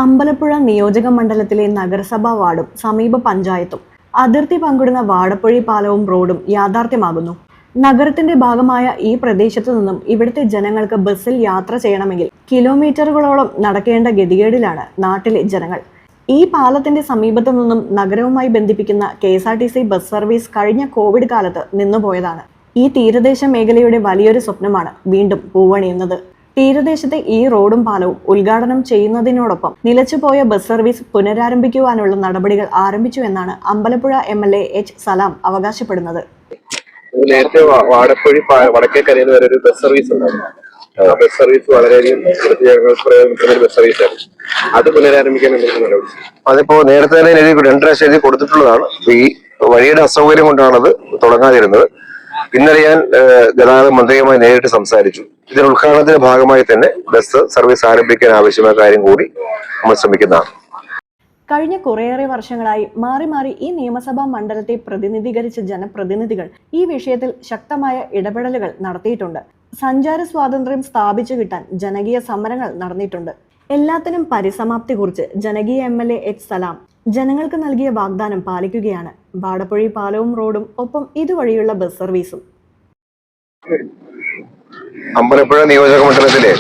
അമ്പലപ്പുഴ നിയോജക മണ്ഡലത്തിലെ നഗരസഭാ വാർഡും സമീപ പഞ്ചായത്തും അതിർത്തി പങ്കിടുന്ന വാടപ്പുഴി പാലവും റോഡും യാഥാർത്ഥ്യമാകുന്നു. നഗരത്തിന്റെ ഭാഗമായ ഈ പ്രദേശത്തു നിന്നും ഇവിടുത്തെ ജനങ്ങൾക്ക് ബസ്സിൽ യാത്ര ചെയ്യണമെങ്കിൽ കിലോമീറ്ററുകളോളം നടക്കേണ്ട ഗതികേടിലാണ് നാട്ടിലെ ജനങ്ങൾ. ഈ പാലത്തിന്റെ സമീപത്തു നിന്നും നഗരവുമായി ബന്ധിപ്പിക്കുന്ന KSRTC ബസ് സർവീസ് കഴിഞ്ഞ കോവിഡ് കാലത്ത് നിന്നുപോയതാണ്. ഈ തീരദേശ മേഖലയുടെ വലിയൊരു സ്വപ്നമാണ് വീണ്ടും പൂവണിയുന്നത്. തീരദേശത്തെ ഈ റോഡും പാലവും ഉദ്ഘാടനം ചെയ്യുന്നതിനോടൊപ്പം നിലച്ചുപോയ ബസ് സർവീസ് പുനരാരംഭിക്കുവാനുള്ള നടപടികൾ ആരംഭിച്ചു എന്നാണ് അമ്പലപ്പുഴ MLA H. സലാം അവകാശപ്പെടുന്നത്. നേരത്തെ വാടപ്പുഴി വടക്കേക്കരയിൽ വരെ ഒരു ബസ് സർവീസ് ഉണ്ടായിരുന്നു. ആ ബസ് സർവീസ് വളരെയധികം ബസ് സർവീസാണ്. അത് പുനരാരംഭിക്കാൻ അതിപ്പോ നേരത്തെ തന്നെ 2 പ്രാവശ്യം എഴുതി കൊടുത്തിട്ടുള്ളതാണ്. ഈ വഴിയുടെ അസൗകര്യം കൊണ്ടാണ് അത് തുടങ്ങാതിരുന്നത്. ഇന്നലെ ഞാൻ ഗതാഗത മന്ത്രിയുമായി നേരിട്ട് സംസാരിച്ചു. ഇതിന് ഉദ്ഘാടനത്തിന്റെ ഭാഗമായി തന്നെ ബസ് സർവീസ് ആരംഭിക്കാൻ ആവശ്യമായ കാര്യം കൂടി നമ്മൾ ശ്രമിക്കുന്നതാണ്. കഴിഞ്ഞ കുറേയേറെ വർഷങ്ങളായി മാറി മാറി ഈ നിയമസഭാ മണ്ഡലത്തെ പ്രതിനിധീകരിച്ച ജനപ്രതിനിധികൾ ഈ വിഷയത്തിൽ ശക്തമായ ഇടപെടലുകൾ നടത്തിയിട്ടുണ്ട്. സഞ്ചാര സ്വാതന്ത്ര്യം സ്ഥാപിച്ചു കിട്ടാൻ ജനകീയ സമരങ്ങൾ നടന്നിട്ടുണ്ട്. എല്ലാത്തിനും പരിസമാപ്തി കുറിച്ച് ജനകീയ MLA H. സലാം ജനങ്ങൾക്ക് നൽകിയ വാഗ്ദാനം പാലിക്കുകയാണ്. വാടപ്പുഴി പാലവും റോഡും ഒപ്പം ഇതുവഴിയുള്ള ബസ് സർവീസും. അമ്പലപ്പുഴ നിയോജക മണ്ഡലത്തിലെ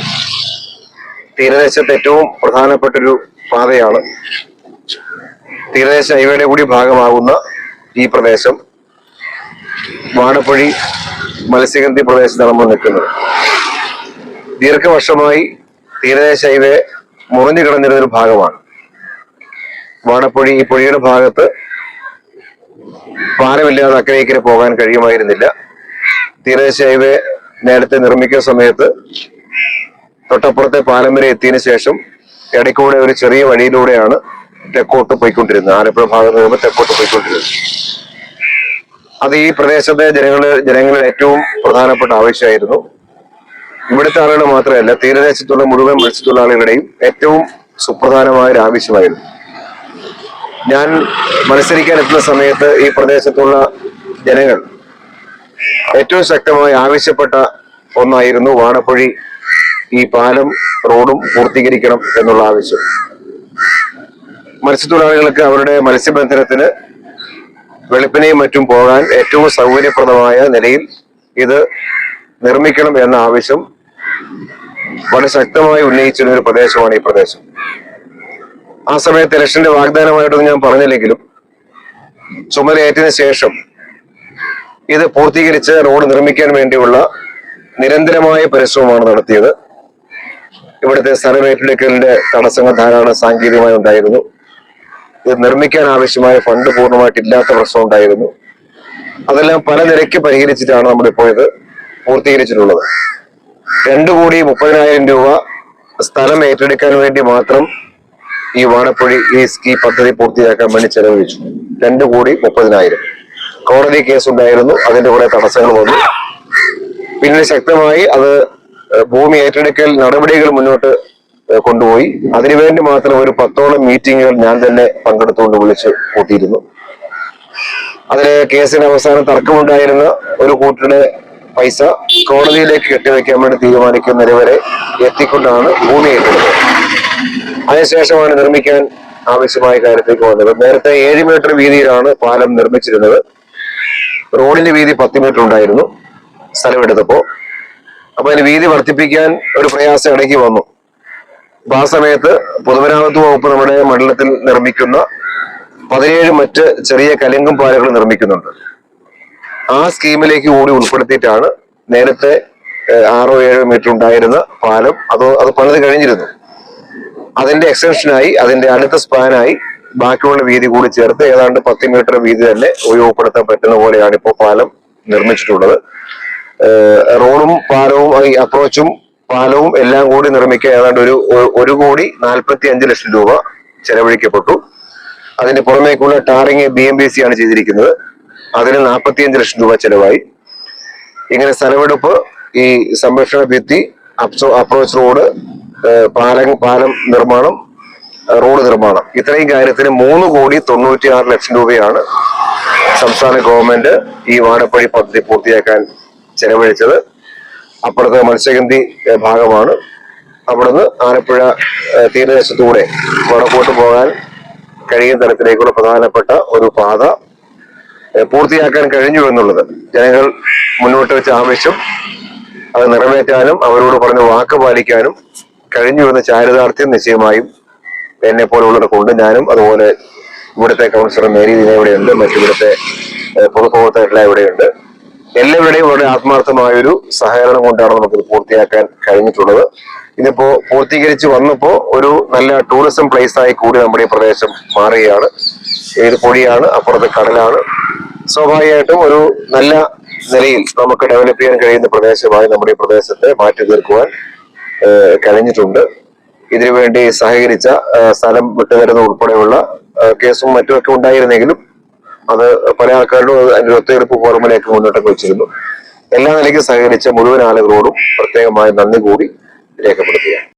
തീരദേശത്തെ ഏറ്റവും പ്രധാനപ്പെട്ടൊരു പാതയാണ്. തീരദേശ ഹൈവേയുടെ കൂടി ഭാഗമാകുന്ന ഈ പ്രദേശം വാടപ്പുഴി മത്സ്യഗന്ധി പ്രദേശത്താണ് നമ്മൾ നിൽക്കുന്നത്. ദീർഘവർഷമായി തീരദേശ ഹൈവേ മുറിഞ്ഞു കിടന്നിരുന്നൊരു ഭാഗമാണ്. വാടപ്പുഴി ഈ പുഴയുടെ ഭാഗത്ത് പാലമില്ലാതെ അക്കരയ്ക്കര പോകാൻ കഴിയുമായിരുന്നില്ല. തീരദേശ ഹൈവേ നേരത്തെ നിർമ്മിക്കുന്ന സമയത്ത് തൊട്ടപ്പുറത്തെ പാലം വരെ എത്തിയതിനു ശേഷം ഇടയ്ക്കൂടെ ഒരു ചെറിയ വഴിയിലൂടെയാണ് തെക്കോട്ട് പോയിക്കൊണ്ടിരുന്നത്. ആലപ്പുഴ ഭാഗത്ത് നിന്ന് തെക്കോട്ട് പോയിക്കൊണ്ടിരുന്നത്. അത് ഈ പ്രദേശത്തെ ജനങ്ങളുടെ ഏറ്റവും പ്രധാനപ്പെട്ട ആവശ്യമായിരുന്നു. ഇവിടുത്തെ ആളുകൾ മാത്രമല്ല, തീരദേശത്തുള്ള മുഴുവൻ മത്സ്യത്തൊഴിലാളികളുടെയും ഏറ്റവും സുപ്രധാനമായ ഒരു ആവശ്യമായിരുന്നു. ഞാൻ മത്സരിക്കാൻ എത്തുന്ന സമയത്ത് ഈ പ്രദേശത്തുള്ള ജനങ്ങൾ ഏറ്റവും ശക്തമായി ആവശ്യപ്പെട്ട ഒന്നായിരുന്നു വാടപ്പുഴി ഈ പാലം റോഡും പൂർത്തീകരിക്കണം എന്നുള്ള ആവശ്യം. മത്സ്യത്തൊഴിലാളികൾക്ക് അവരുടെ മത്സ്യബന്ധനത്തിന് വെളുപ്പിനെയും മറ്റും പോകാൻ ഏറ്റവും സൗകര്യപ്രദമായ നിലയിൽ ഇത് നിർമ്മിക്കണം എന്ന ആവശ്യം വളരെ ശക്തമായി ഉന്നയിച്ചിരുന്ന ഒരു പ്രദേശമാണ് ഈ പ്രദേശം. ആ സമയത്ത് ഇലക്ഷന്റെ വാഗ്ദാനമായിട്ടൊന്നും ഞാൻ പറഞ്ഞില്ലെങ്കിലും ചുമതലയേറ്റതിനു ശേഷം ഇത് പൂർത്തീകരിച്ച് റോഡ് നിർമ്മിക്കാൻ വേണ്ടിയുള്ള നിരന്തരമായ പരിശ്രമമാണ് നടത്തിയത്. ഇവിടുത്തെ സ്ഥലം ഏറ്റെടുക്കലിന്റെ തടസ്സങ്ങൾ ധാരാളം സാങ്കേതികമായി ഉണ്ടായിരുന്നു. ഇത് നിർമ്മിക്കാൻ ആവശ്യമായ ഫണ്ട് പൂർണ്ണമായിട്ടില്ലാത്ത പ്രശ്നം ഉണ്ടായിരുന്നു. അതെല്ലാം പല നിരക്ക് പരിഹരിച്ചിട്ടാണ് നമ്മളിപ്പോൾ ഇത് പൂർത്തീകരിച്ചിട്ടുള്ളത്. 2,30,000 രൂപ സ്ഥലം ഏറ്റെടുക്കാൻ വേണ്ടി മാത്രം ഈ വാടപ്പുഴി ഈ പദ്ധതി പൂർത്തിയാക്കാൻ വേണ്ടി ചെലവഴിച്ചു. 2,30,000. കോടതി കേസ് ഉണ്ടായിരുന്നു, അതിന്റെ കൂടെ തടസ്സങ്ങൾ വന്നു. പിന്നെ ശക്തമായി അത് ഭൂമി ഏറ്റെടുക്കൽ നടപടികൾ മുന്നോട്ട് കൊണ്ടുപോയി. അതിനുവേണ്ടി മാത്രം ഒരു 10ഓളം മീറ്റിങ്ങുകൾ ഞാൻ തന്നെ പങ്കെടുത്തുകൊണ്ട് വിളിച്ച് കൂട്ടിയിരുന്നു. അതിന് കേസിന് അവസാനം തർക്കമുണ്ടായിരുന്ന ഒരു കൂട്ടരുടെ പൈസ കോടതിയിലേക്ക് കെട്ടിവെക്കാൻ വേണ്ടി തീരുമാനിക്കുന്നതുവരെ എത്തിക്കൊണ്ടാണ് ഭൂമി ഏറ്റെടുത്തത്. അതിനുശേഷമാണ് നിർമ്മിക്കാൻ ആവശ്യമായ കാര്യത്തേക്ക് വന്നത്. നേരത്തെ 7 മീറ്റർ വീതിയിലാണ് പാലം നിർമ്മിച്ചിരുന്നത്. റോഡിന്റെ വീതി 10 മീറ്റർ ഉണ്ടായിരുന്നു സ്ഥലമെടുത്തപ്പോ. അപ്പൊ അതിന് വീതി വർദ്ധിപ്പിക്കാൻ ഒരു പ്രയാസം ഇടയ്ക്ക് വന്നു. അപ്പൊ ആ സമയത്ത് പൊതുമരാമത്ത് വകുപ്പ് നമ്മുടെ മണ്ഡലത്തിൽ നിർമ്മിക്കുന്ന 17 മറ്റ് ചെറിയ കലുങ്കും പാലങ്ങൾ നിർമ്മിക്കുന്നുണ്ട്. ആ സ്കീമിലേക്ക് കൂടി ഉൾപ്പെടുത്തിയിട്ടാണ് നേരത്തെ 6-7 മീറ്റർ ഉണ്ടായിരുന്ന പാലം അത് പണിത് കഴിഞ്ഞിരുന്നു. അതിന്റെ എക്സ്റ്റൻഷനായി, അതിന്റെ അടുത്ത സ്പാനായി ബാക്കിയുള്ള വീതി കൂടി ചേർത്ത് ഏതാണ്ട് 10 മീറ്റർ വീതി തന്നെ ഉപയോഗപ്പെടുത്താൻ പറ്റുന്ന പോലെയാണ് ഇപ്പോൾ പാലം നിർമ്മിച്ചിട്ടുള്ളത്. റോഡും പാലവും അപ്രോച്ചും പാലവും എല്ലാം കൂടി നിർമ്മിക്കാൻ ഏതാണ്ട് 1,45,00,000 രൂപ ചെലവഴിക്കപ്പെട്ടു. അതിന്റെ പുറമേക്കുള്ള ടാറിങ് BMBC ആണ് ചെയ്തിരിക്കുന്നത്. അതിന് 45,00,000 രൂപ ചെലവായി. ഇങ്ങനെ സ്ഥലമെടുപ്പ്, ഈ സംരക്ഷണ ഭിത്തി, അപ്രോച്ച് റോഡ്, പാലം നിർമ്മാണം, റോഡ് നിർമ്മാണം, ഇത്രയും കാര്യത്തിന് 3,96,00,000 രൂപയാണ് സംസ്ഥാന ഗവൺമെന്റ് ഈ വാടപ്പുഴി പദ്ധതി പൂർത്തിയാക്കാൻ ചെലവഴിച്ചത്. അപ്പുറത്തെ മത്സ്യഗന്ധി ഭാഗമാണ്. അവിടുന്ന് ആലപ്പുഴ തീരദേശത്തൂടെ വടക്കോട്ട് പോകാൻ കഴിയുന്ന തരത്തിലേക്കുള്ള പ്രധാനപ്പെട്ട ഒരു പാത പൂർത്തിയാക്കാൻ കഴിഞ്ഞു എന്നുള്ളത് ജനങ്ങൾ മുന്നോട്ട് വെച്ച ആവശ്യം അത് നിറവേറ്റാനും അവരോട് പറഞ്ഞ വാക്ക് പാലിക്കാനും കഴിഞ്ഞു എന്ന ചാരിതാർത്ഥ്യം നിശ്ചയമായും എന്നെ പോലുള്ളവർക്കുണ്ട്. ഞാനും അതുപോലെ ഇവിടുത്തെ കൗൺസിലർ മേരി ദിന ഇവിടെയുണ്ട്, മറ്റിവിടുത്തെ പൊതുപ്രവർത്തകരെല്ലാം ഇവിടെയുണ്ട്. എല്ലാവരുടെയും വളരെ ആത്മാർത്ഥമായൊരു സഹകരണം കൊണ്ടാണ് നമുക്കിത് പൂർത്തിയാക്കാൻ കഴിഞ്ഞിട്ടുള്ളത്. ഇതിപ്പോ പൂർത്തീകരിച്ച് വന്നപ്പോ ഒരു നല്ല ടൂറിസം പ്ലേസ് ആയി കൂടി നമ്മുടെ ഈ പ്രദേശം മാറുകയാണ്. ഇത് പൊഴിയാണ്, അപ്പുറത്ത് കടലാണ്. സ്വാഭാവികമായിട്ടും ഒരു നല്ല നിലയിൽ നമുക്ക് ഡെവലപ്പ് ചെയ്യാൻ കഴിയുന്ന പ്രദേശമായി നമ്മുടെ ഈ പ്രദേശത്തെ മാറ്റി തീർക്കുവാൻ കഴിഞ്ഞിട്ടുണ്ട്. ഇതിനുവേണ്ടി സഹകരിച്ച സ്ഥലം വിട്ടുതരുന്ന ഉൾപ്പെടെയുള്ള കേസും മറ്റുമൊക്കെ ഉണ്ടായിരുന്നെങ്കിലും അത് പല ആൾക്കാരോടും അതിന്റെ ഒത്തുതീർപ്പ് ഫോർമുലയൊക്കെ മുന്നോട്ടൊക്കെ വെച്ചിരുന്നു. എല്ലാ നിലയ്ക്കും സഹകരിച്ച മുഴുവൻ ആളുകളോടും പ്രത്യേകമായ നന്ദി കൂടി രേഖപ്പെടുത്തുകയാണ്.